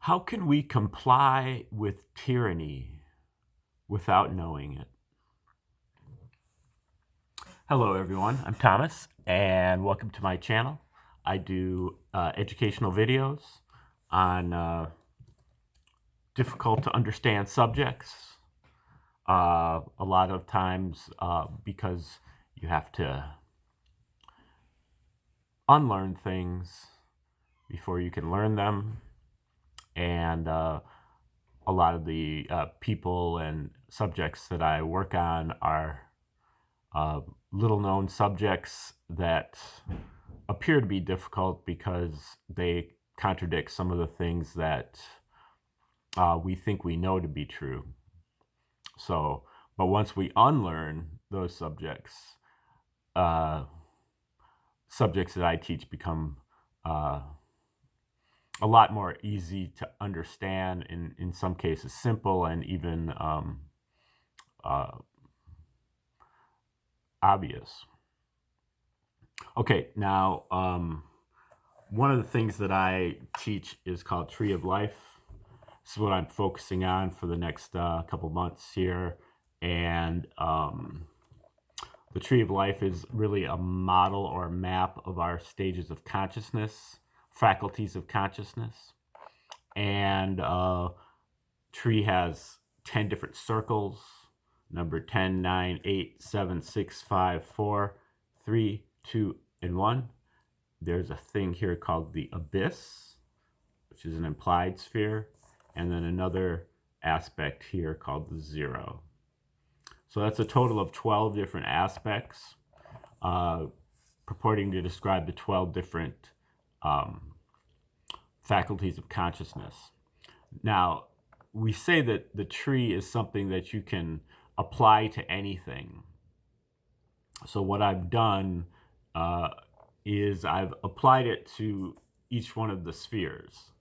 How can we comply with tyranny without knowing it? Hello, everyone. I'm Thomas, and welcome to my channel. I do educational videos on difficult to understand subjects. A lot of times because you have to unlearn things before you can learn them. And a lot of the people and subjects that I work on are little known subjects that appear to be difficult because they contradict some of the things that we think we know to be true. But once we unlearn those subjects that I teach become a lot more easy to understand, in some cases simple, and even obvious. Okay, now one of the things that I teach is called Tree of Life. This is what I'm focusing on for the next couple months here. And the Tree of Life is really a model or a map of our stages of consciousness, faculties of consciousness. And tree has 10 different circles, number 10, 9, 8, 7, 6, 5, 4, 3, 2, and 1. There's a thing here called the abyss, which is an implied sphere, and then another aspect here called the zero. So that's a total of 12 different aspects purporting to describe the 12 different faculties of consciousness. Now, we say that the tree is something that you can apply to anything. So what I've done is I've applied it to each one of the spheres,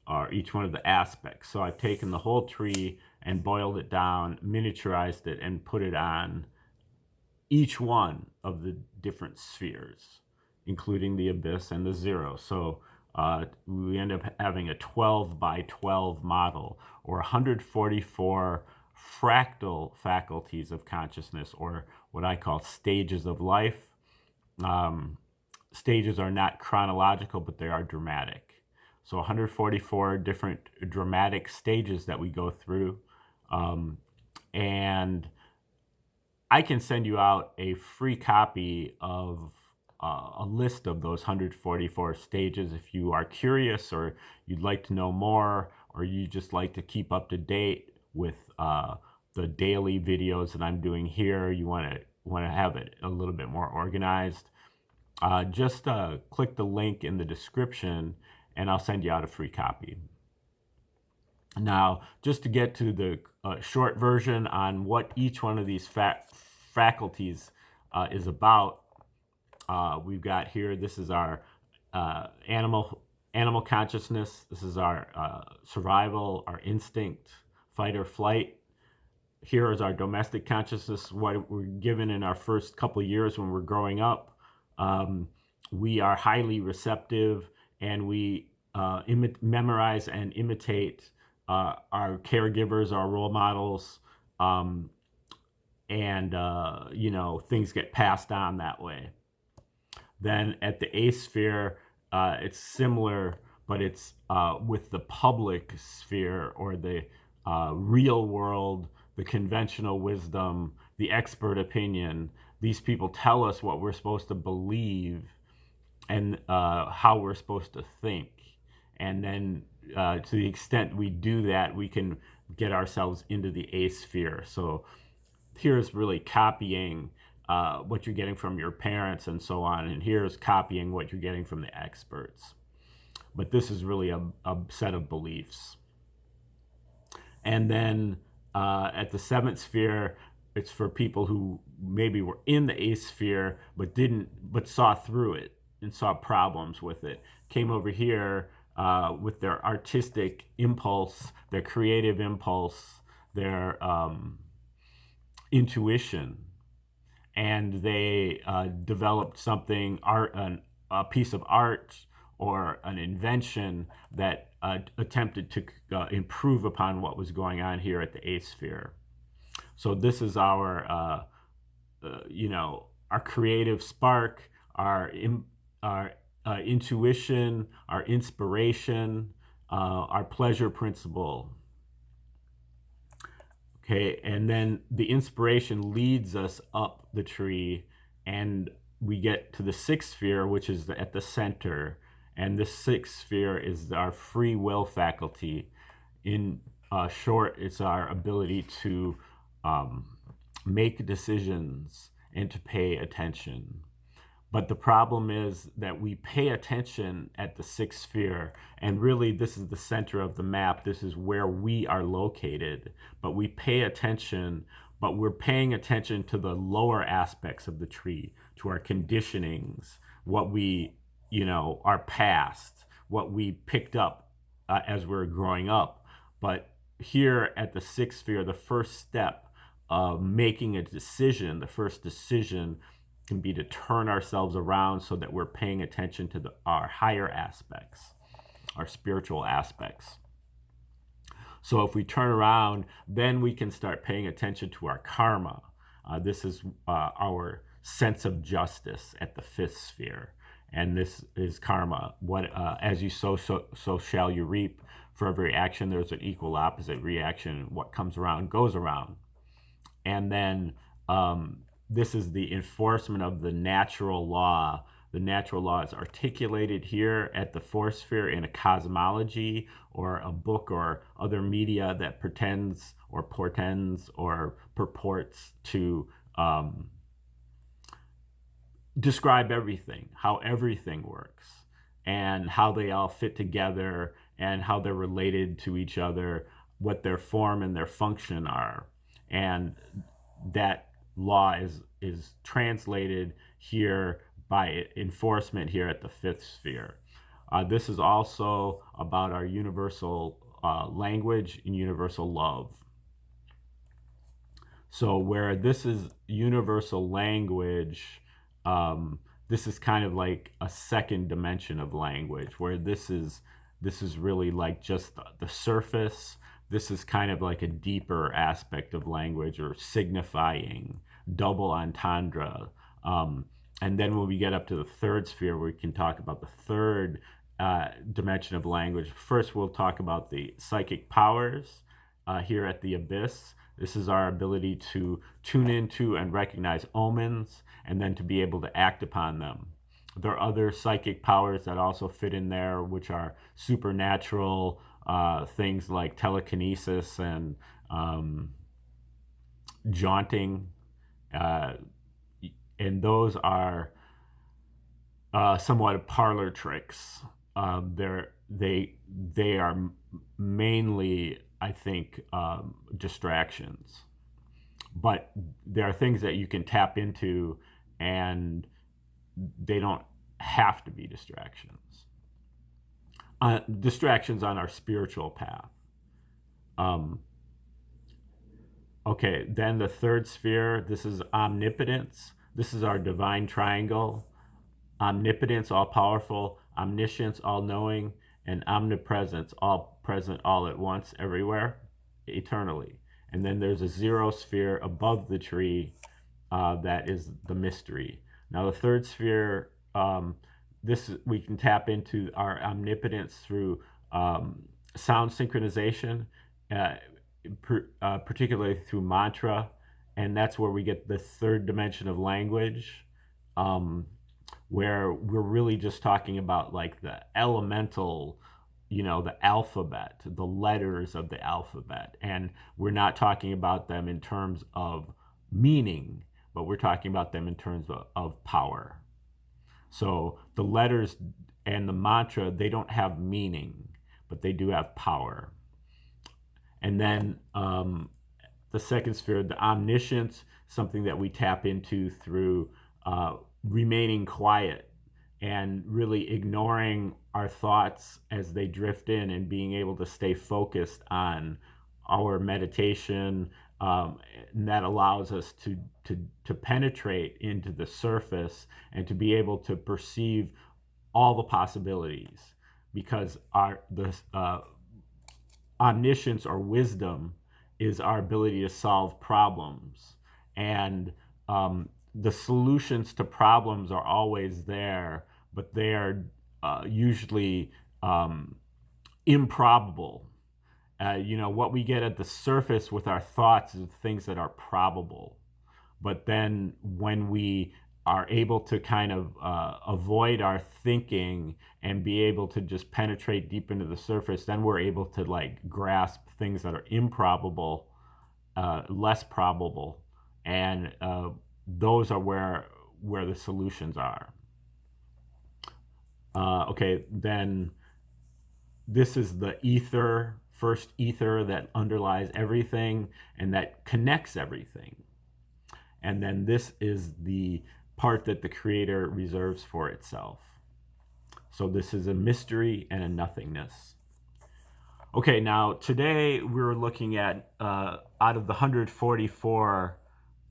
or each one of the aspects. So I've taken the whole tree and boiled it down, miniaturized it, and put it on each one of the different spheres, including the abyss and the zero. So we end up having a 12 by 12 model, or 144 fractal faculties of consciousness, or what I call stages of life. Stages are not chronological, but they are dramatic. So 144 different dramatic stages that we go through. And I can send you out a free copy of a list of those 144 stages if you are curious, or you'd like to know more, or you just like to keep up to date with the daily videos that I'm doing here. You want to have it a little bit more organized. Just click the link in the description and I'll send you out a free copy. Now, just to get to the short version on what each one of these faculties is about, we've got here, this is our animal consciousness. This is our survival, our instinct, fight or flight. Here is our domestic consciousness, what we're given in our first couple of years when we're growing up. We are highly receptive, and we memorize and imitate our caregivers, our role models, and things get passed on that way. Then at the A sphere, it's similar, but it's with the public sphere, or the real world, the conventional wisdom, the expert opinion. These people tell us what we're supposed to believe and how we're supposed to think. And then to the extent we do that, we can get ourselves into the A sphere. So here's really copying what you're getting from your parents and so on. And here's copying what you're getting from the experts. But this is really a set of beliefs. And then at the 7th sphere, it's for people who maybe were in the A sphere but saw through it and saw problems with it. Came over here with their artistic impulse, their creative impulse, their intuition, and they developed something, a piece of art or an invention that attempted to improve upon what was going on here at the eighth sphere. So this is our, our creative spark, our intuition, our inspiration, our pleasure principle. Okay, and then the inspiration leads us up the tree, and we get to the sixth sphere, which is at the center. And the sixth sphere is our free will faculty. In short, it's our ability to make decisions and to pay attention. But the problem is that we pay attention at the sixth sphere, and really this is the center of the map. This is where we are located. But we pay attention, but we're paying attention to the lower aspects of the tree, to our conditionings, what we, our past, what we picked up as we're growing up. But here at the sixth sphere, the first step of making a decision, the first decision can be to turn ourselves around so that we're paying attention to our higher aspects, our spiritual aspects. So if we turn around, then we can start paying attention to our karma. This is our sense of justice at the fifth sphere. And this is karma. What as you sow, so shall you reap. For every action, there's an equal opposite reaction. What comes around goes around. And then this is the enforcement of the natural law. The natural law is articulated here at the fourth sphere in a cosmology or a book or other media that pretends or portends or purports to describe everything, how everything works, and how they all fit together and how they're related to each other, what their form and their function are. And that law is translated here by enforcement here at the fifth sphere. This is also about our universal language and universal love. So where this is universal language, this is kind of like a second dimension of language, where this is really like just the surface. This is kind of like a deeper aspect of language, or signifying, double entendre. And then when we get up to the third sphere, we can talk about the third dimension of language. First, we'll talk about the psychic powers here at the abyss. This is our ability to tune into and recognize omens, and then to be able to act upon them. There are other psychic powers that also fit in there, which are supernatural, things like telekinesis and jaunting, and those are somewhat parlor tricks. They are mainly, I think, distractions, but there are things that you can tap into, and they don't have to be distractions. Distractions on our spiritual path. Okay, then the third sphere, this is omnipotence. This is our divine triangle. Omnipotence, all powerful. Omniscience, all knowing. And omnipresence, all present, all at once, everywhere, eternally. And then there's a zero sphere above the tree that is the mystery. Now the third sphere, we can tap into our omnipotence through sound synchronization, particularly through mantra, and that's where we get the third dimension of language, where we're really just talking about like the elemental, the alphabet, the letters of the alphabet, and we're not talking about them in terms of meaning, but we're talking about them in terms of power. So the letters and the mantra, they don't have meaning, but they do have power. And then the second sphere, the omniscience, something that we tap into through remaining quiet and really ignoring our thoughts as they drift in, and being able to stay focused on our meditation. And that allows us to penetrate into the surface and to be able to perceive all the possibilities, because omniscience or wisdom is our ability to solve problems, and the solutions to problems are always there, but they are usually improbable. What we get at the surface with our thoughts is things that are probable. But then when we are able to kind of avoid our thinking and be able to just penetrate deep into the surface, then we're able to like grasp things that are improbable, less probable, and those are where the solutions are. Okay, then this is the ether, first ether that underlies everything and that connects everything. And then this is the part that the creator reserves for itself. So this is a mystery and a nothingness. Okay, now today we're looking at, out of the 144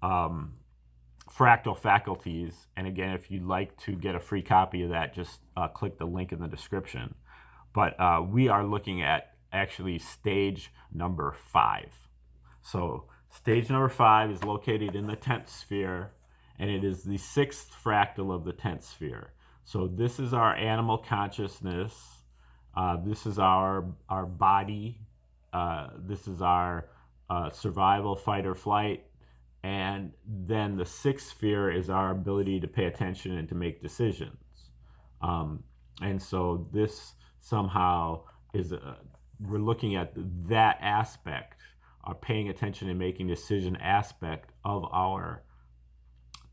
Fractal Faculties, and again, if you'd like to get a free copy of that, just click the link in the description. But we are looking at actually stage number 5. So stage number 5 is located in the 10th sphere, and it is the 6th fractal of the 10th sphere. So this is our animal consciousness. This is our body. This is our survival, fight or flight. And then the 6th sphere is our ability to pay attention and to make decisions. And so this somehow is, we're looking at that aspect, our paying attention and making decision aspect of our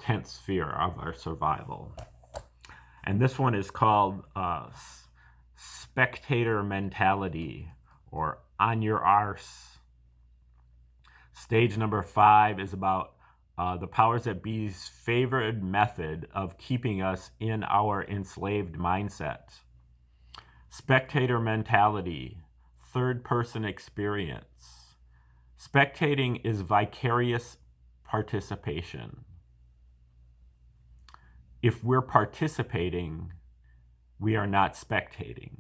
10th sphere, of our survival. And this one is called Spectator Mentality, or on your arse. Stage number 5 is about the powers that be's favorite method of keeping us in our enslaved mindset. Spectator mentality, third-person experience. Spectating is vicarious participation. If we're participating, we are not spectating.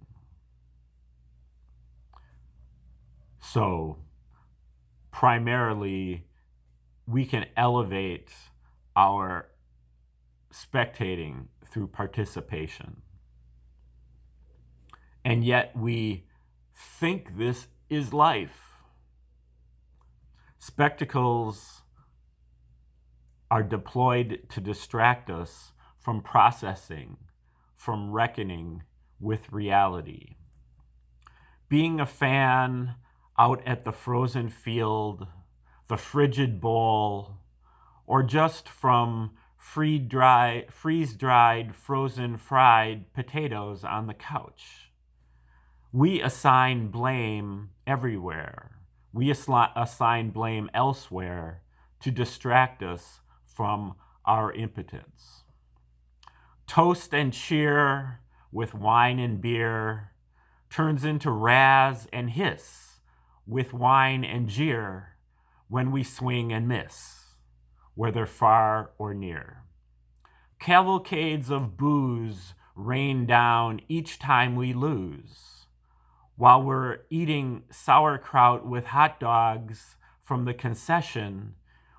So, primarily, we can elevate our spectating through participation. And yet we think this is life. Spectacles are deployed to distract us from processing, from reckoning with reality. Being a fan out at the frozen field, the frigid bowl, or just from freeze-dried, frozen, fried potatoes on the couch. We assign blame everywhere. We assign blame elsewhere to distract us from our impotence. Toast and cheer with wine and beer turns into razz and hiss with wine and jeer when we swing and miss, whether far or near. Cavalcades of booze rain down each time we lose, while we're eating sauerkraut with hot dogs from the concession.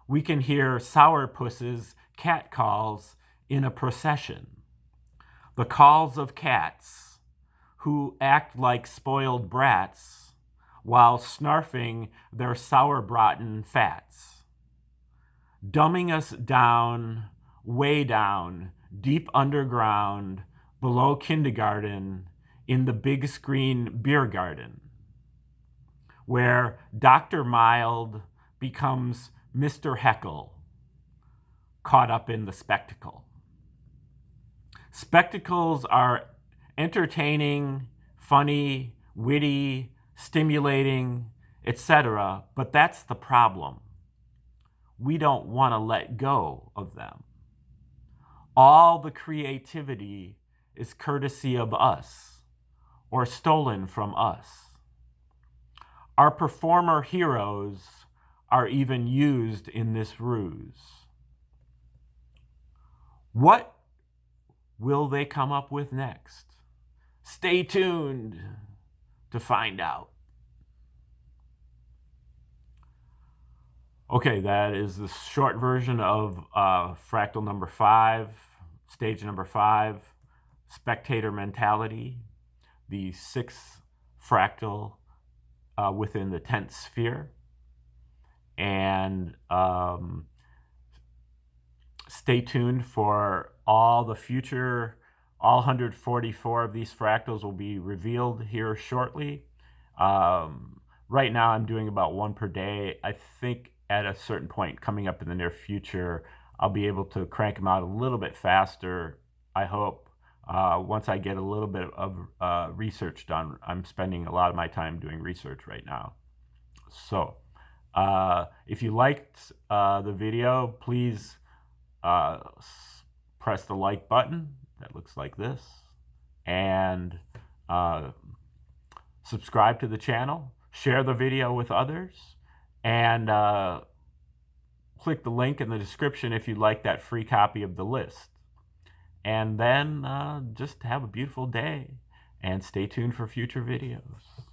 We can hear sourpuss's cat calls in a procession. The calls of cats who act like spoiled brats while snarfing their sauerbraten fats. Dumbing us down, way down, deep underground, below kindergarten, in the big screen beer garden, where Dr. Mild becomes Mr. Heckle, caught up in the spectacle. Spectacles are entertaining, funny, witty, stimulating, etc., but that's the problem. We don't want to let go of them. All the creativity is courtesy of us, or stolen from us. Our performer heroes are even used in this ruse. What will they come up with next? Stay tuned to find out. Okay, that is the short version of fractal number 5, stage number 5, Spectator Mentality, the 6th fractal within the 10th sphere. And stay tuned for all the future, all 144 of these fractals will be revealed here shortly. Right now I'm doing about one per day. I think at a certain point coming up in the near future, I'll be able to crank them out a little bit faster, I hope. Once I get a little bit of research done. I'm spending a lot of my time doing research right now. So if you liked the video, please press the like button that looks like this, and subscribe to the channel, share the video with others, and click the link in the description if you'd like that free copy of the list. And then just have a beautiful day and stay tuned for future videos.